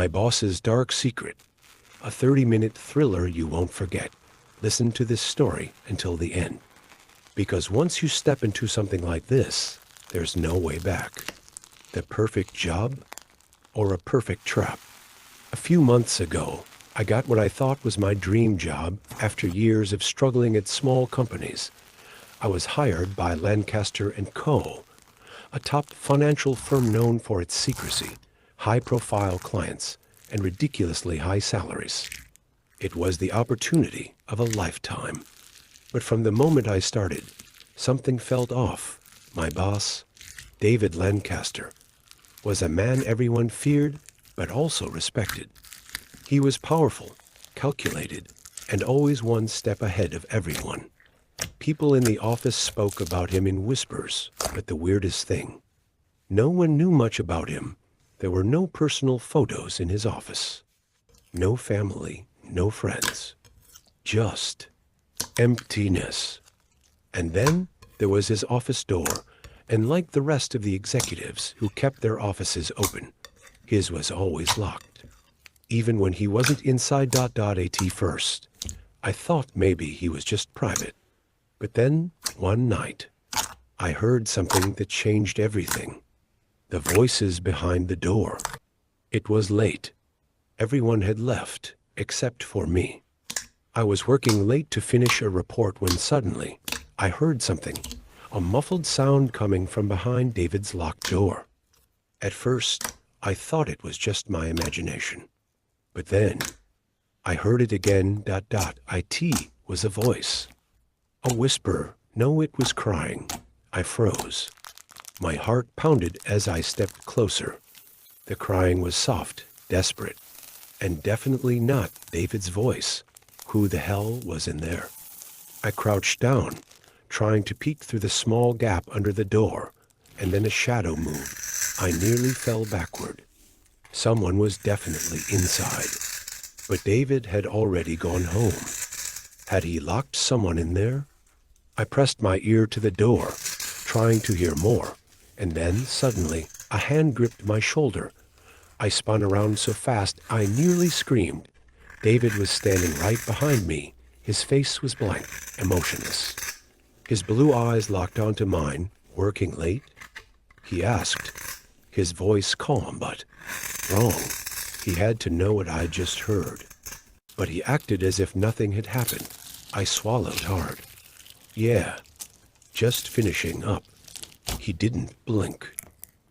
My Boss's Dark Secret, a 30-minute thriller you won't forget. Listen to this story until the end. Because once you step into something like this, there's no way back. The perfect job or a perfect trap? A few months ago, I got what I thought was my dream job after years of struggling at small companies. I was hired by Lancaster & Co., a top financial firm known for its secrecy, high-profile clients, and ridiculously high salaries. It was the opportunity of a lifetime. But from the moment I started, something felt off. My boss, David Lancaster, was a man everyone feared but also respected. He was powerful, calculated, and always one step ahead of everyone. People in the office spoke about him in whispers, but the weirdest thing, no one knew much about him. There were no personal photos in his office. No family, no friends. Just emptiness. And then there was his office door, and like the rest of the executives who kept their offices open, his was always locked. Even when he wasn't inside .at first, I thought maybe he was just private. But then, one night, I heard something that changed everything. The voices behind the door. It was late. Everyone had left, except for me. I was working late to finish a report when suddenly, I heard something, a muffled sound coming from behind David's locked door. At first, I thought it was just my imagination. But then, I heard it again. It was a voice. A whisper. No, it was crying. I froze. My heart pounded as I stepped closer. The crying was soft, desperate, and definitely not David's voice. Who the hell was in there? I crouched down, trying to peek through the small gap under the door, and then a shadow moved. I nearly fell backward. Someone was definitely inside. But David had already gone home. Had he locked someone in there? I pressed my ear to the door, trying to hear more, and then, suddenly, a hand gripped my shoulder. I spun around so fast I nearly screamed. David was standing right behind me. His face was blank, emotionless. His blue eyes locked onto mine. Working late? He asked, his voice calm but wrong. He had to know what I just heard. But he acted as if nothing had happened. I swallowed hard. Yeah, just finishing up. He didn't blink,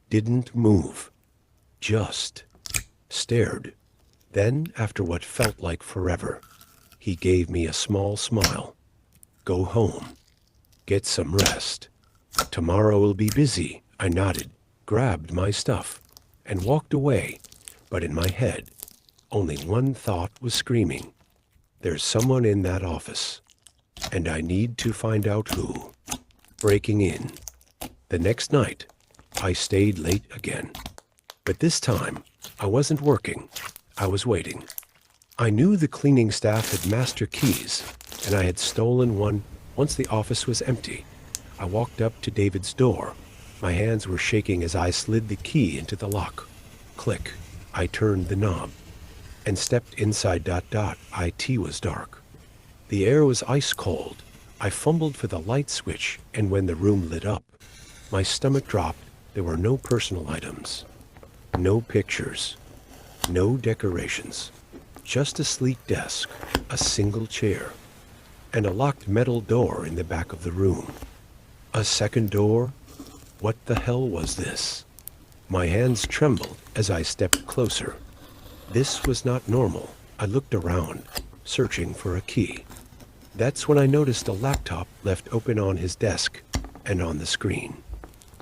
didn't move, just stared. Then, after what felt like forever, he gave me a small smile. Go home. Get some rest. Tomorrow will be busy. I nodded, grabbed my stuff, and walked away. But in my head, only one thought was screaming. There's someone in that office, and I need to find out who. Breaking in. The next night, I stayed late again. But this time, I wasn't working. I was waiting. I knew the cleaning staff had master keys, and I had stolen one once the office was empty. I walked up to David's door. My hands were shaking as I slid the key into the lock. Click. I turned the knob and stepped inside. It was dark. The air was ice cold. I fumbled for the light switch, and when the room lit up, my stomach dropped. There were no personal items, no pictures, no decorations, just a sleek desk, a single chair, and a locked metal door in the back of the room. A second door? What the hell was this? My hands trembled as I stepped closer. This was not normal. I looked around, searching for a key. That's when I noticed a laptop left open on his desk and on the screen.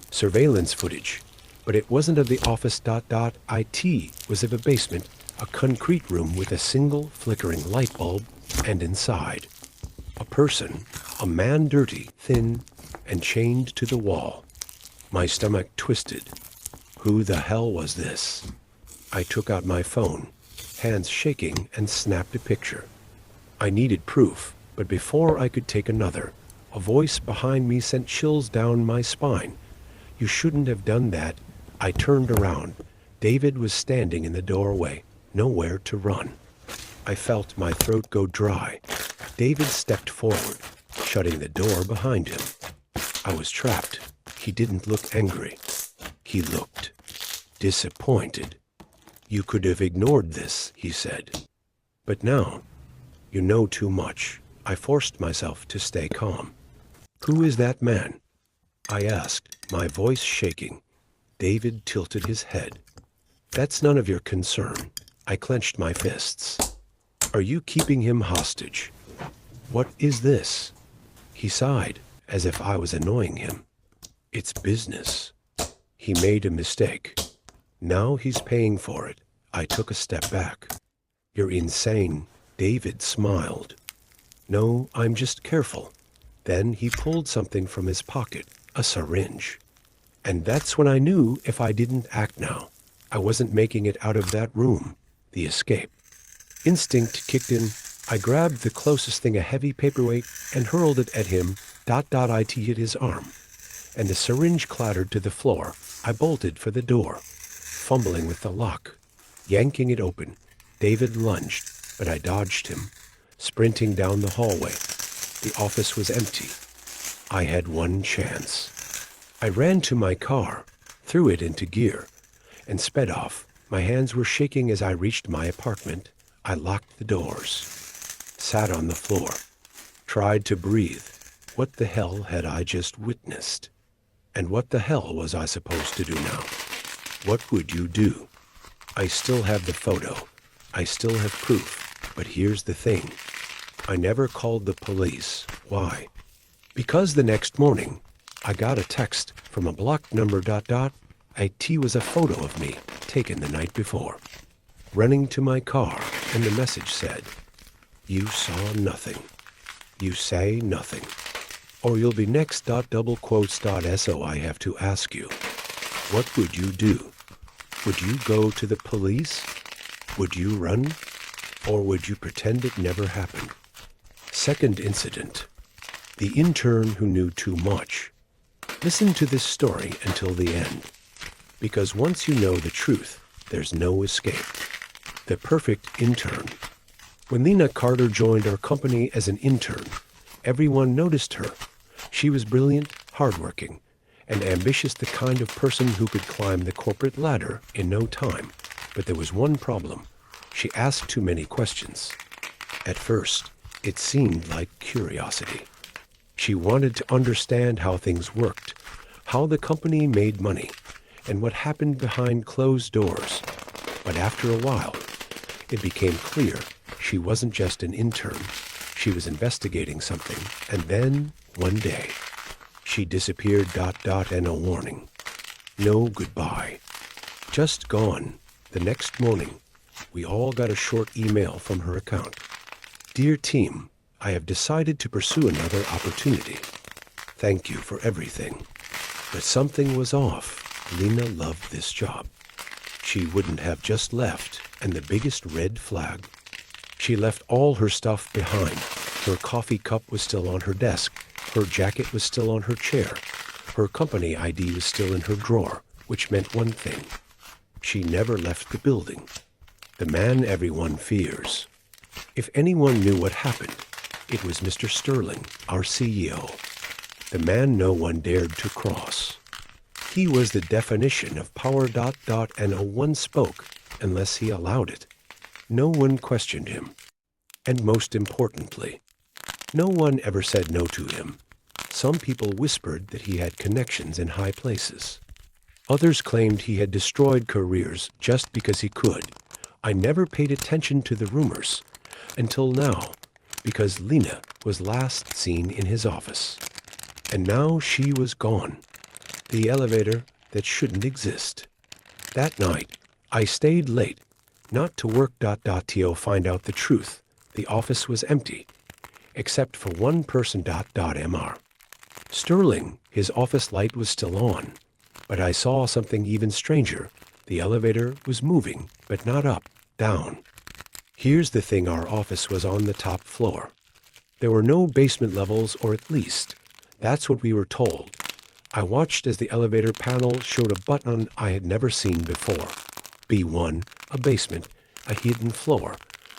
Surveillance footage, but it wasn't of the office. It was of a basement, a concrete room with a single flickering light bulb, and inside, a person, a man, dirty, thin, and chained to the wall. My stomach twisted. Who the hell was this? I took out my phone, hands shaking, and snapped a picture. I needed proof, but before I could take another, a voice behind me sent chills down my spine. You shouldn't have done that. I turned around. David was standing in the doorway, nowhere to run. I felt my throat go dry. David stepped forward, shutting the door behind him. I was trapped. He didn't look angry. He looked disappointed. "You could have ignored this," he said. "But now, you know too much." I forced myself to stay calm. "Who is that man?" I asked, my voice shaking. David tilted his head. "That's none of your concern." I clenched my fists. "Are you keeping him hostage?" "What is this?" He sighed, as if I was annoying him. "It's business. He made a mistake. Now he's paying for it." I took a step back. "You're insane." David smiled. "No, I'm just careful." Then he pulled something from his pocket, a syringe. And that's when I knew if I didn't act now, I wasn't making it out of that room, the escape. Instinct kicked in. I grabbed the closest thing, a heavy paperweight, and hurled it at him. It hit his arm, and the syringe clattered to the floor. I bolted for the door, fumbling with the lock. Yanking it open, David lunged, but I dodged him, sprinting down the hallway. The office was empty. I had one chance. I ran to my car, threw it into gear, and sped off. My hands were shaking as I reached my apartment. I locked the doors, sat on the floor, tried to breathe. What the hell had I just witnessed? And what the hell was I supposed to do now? What would you do? I still have the photo. I still have proof. But here's the thing. I never called the police. Why? Because the next morning, I got a text from a blocked number. It was a photo of me taken the night before. Running to my car, and the message said, "You saw nothing. You say nothing. Or you'll be next. So I have to ask you, what would you do? Would you go to the police? Would you run? Or would you pretend it never happened?" Second incident. The intern who knew too much. Listen to this story until the end, because once you know the truth, there's no escape. The perfect intern. When Lena Carter joined our company as an intern, everyone noticed her. She was brilliant, hardworking, and ambitious, the kind of person who could climb the corporate ladder in no time. But there was one problem. She asked too many questions. At first, it seemed like curiosity. She wanted to understand how things worked, how the company made money, and what happened behind closed doors. But after a while, it became clear she wasn't just an intern. She was investigating something. And then, one day, she disappeared. And a warning. No goodbye. Just gone. The next morning, we all got a short email from her account. "Dear team, I have decided to pursue another opportunity. Thank you for everything." But something was off. Lena loved this job. She wouldn't have just left, and the biggest red flag. She left all her stuff behind. Her coffee cup was still on her desk. Her jacket was still on her chair. Her company ID was still in her drawer, which meant one thing. She never left the building. The man everyone fears. If anyone knew what happened, it was Mr. Sterling, our CEO. The man no one dared to cross. He was the definition of power. And no one spoke unless he allowed it. No one questioned him. And most importantly, no one ever said no to him. Some people whispered that he had connections in high places. Others claimed he had destroyed careers just because he could. I never paid attention to the rumors until now, because Lena was last seen in his office. And now she was gone. The elevator that shouldn't exist. That night, I stayed late, not to work. To find out the truth. The office was empty, except for one person. Mr. Sterling, his office light was still on, but I saw something even stranger. The elevator was moving, but not up, down. Here's the thing, our office was on the top floor. There were no basement levels, or at least, that's what we were told. I watched as the elevator panel showed a button I had never seen before. B1, a basement. a hidden floor.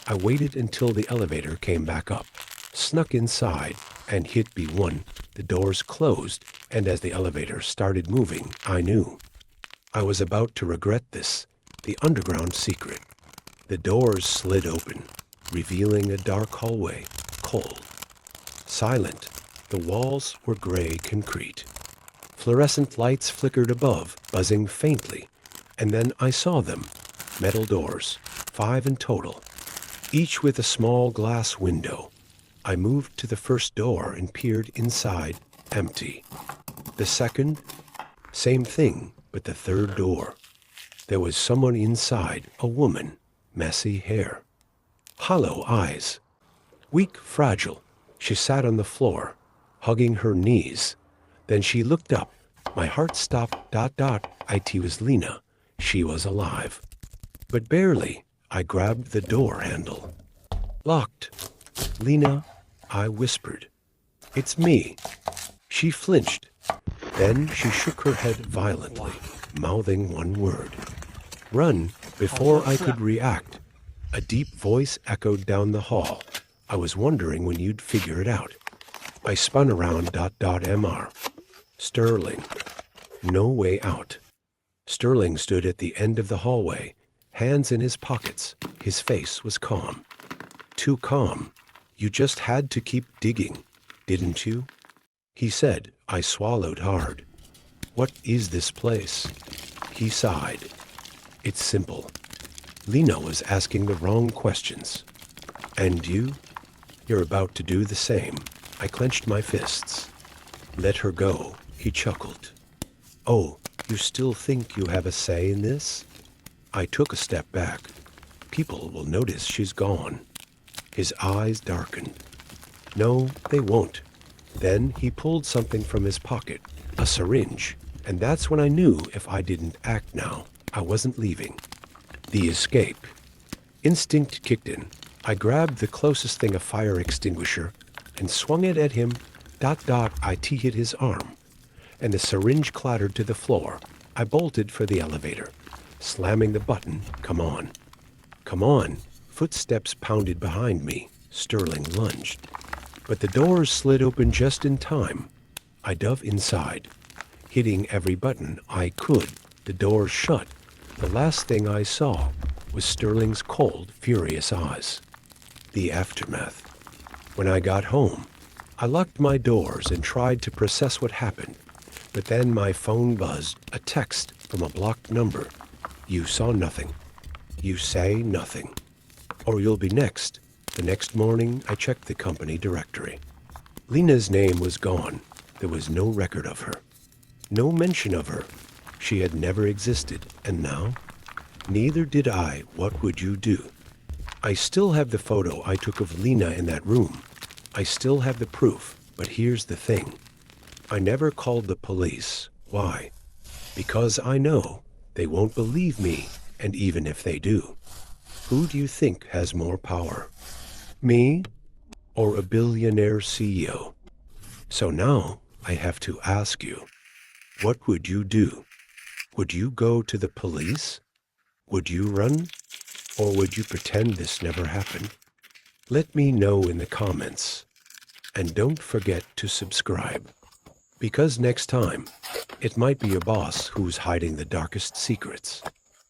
I waited until the elevator came back up, snuck inside, and hit B1. The doors closed, and as the elevator started moving, I knew I was about to regret this. The underground secret. The doors slid open, revealing a dark hallway, cold, silent. The walls were gray concrete. Fluorescent lights flickered above, buzzing faintly, and then I saw them. Metal doors, 5 in total, each with a small glass window. I moved to the first door and peered inside, empty. The second, same thing, but the third door. There was someone inside, a woman, messy hair, hollow eyes, weak, fragile. She sat on the floor, hugging her knees. Then she looked up. My heart stopped. It was Lena. She was alive. But barely. I grabbed the door handle. Locked. Lena, I whispered. It's me. She flinched. Then she shook her head violently, mouthing one word. Run. Before I could react, a deep voice echoed down the hall. I was wondering when you'd figure it out. I spun around. Mr. Sterling. No way out. Sterling stood at the end of the hallway, hands in his pockets. His face was calm. Too calm. You just had to keep digging, didn't you? He said. I swallowed hard. What is this place? He sighed. It's simple. Lena was asking the wrong questions. And you? You're about to do the same. I clenched my fists. Let her go, he chuckled. Oh, you still think you have a say in this? I took a step back. People will notice she's gone. His eyes darkened. No, they won't. Then he pulled something from his pocket, a syringe, and that's when I knew if I didn't act now, I wasn't leaving. The escape. Instinct kicked in. I grabbed the closest thing, a fire extinguisher, and swung it at him. It hit his arm, and the syringe clattered to the floor. I bolted for the elevator, slamming the button. Come on. Come on. Footsteps pounded behind me. Sterling lunged. But the doors slid open just in time. I dove inside, hitting every button I could. The doors shut. The last thing I saw was Sterling's cold, furious eyes. The aftermath. When I got home, I locked my doors and tried to process what happened. But then my phone buzzed, a text from a blocked number. You saw nothing. You say nothing. Or you'll be next. The next morning, I checked the company directory. Lena's name was gone. There was no record of her. No mention of her. She had never existed. And now? Neither did I. What would you do? I still have the photo I took of Lena in that room. I still have the proof. But here's the thing. I never called the police. Why? Because I know they won't believe me. And even if they do, who do you think has more power? Me or a billionaire CEO? So now I have to ask you, what would you do? Would you go to the police? Would you run? Or would you pretend this never happened? Let me know in the comments. And don't forget to subscribe. Because next time, it might be your boss who's hiding the darkest secrets.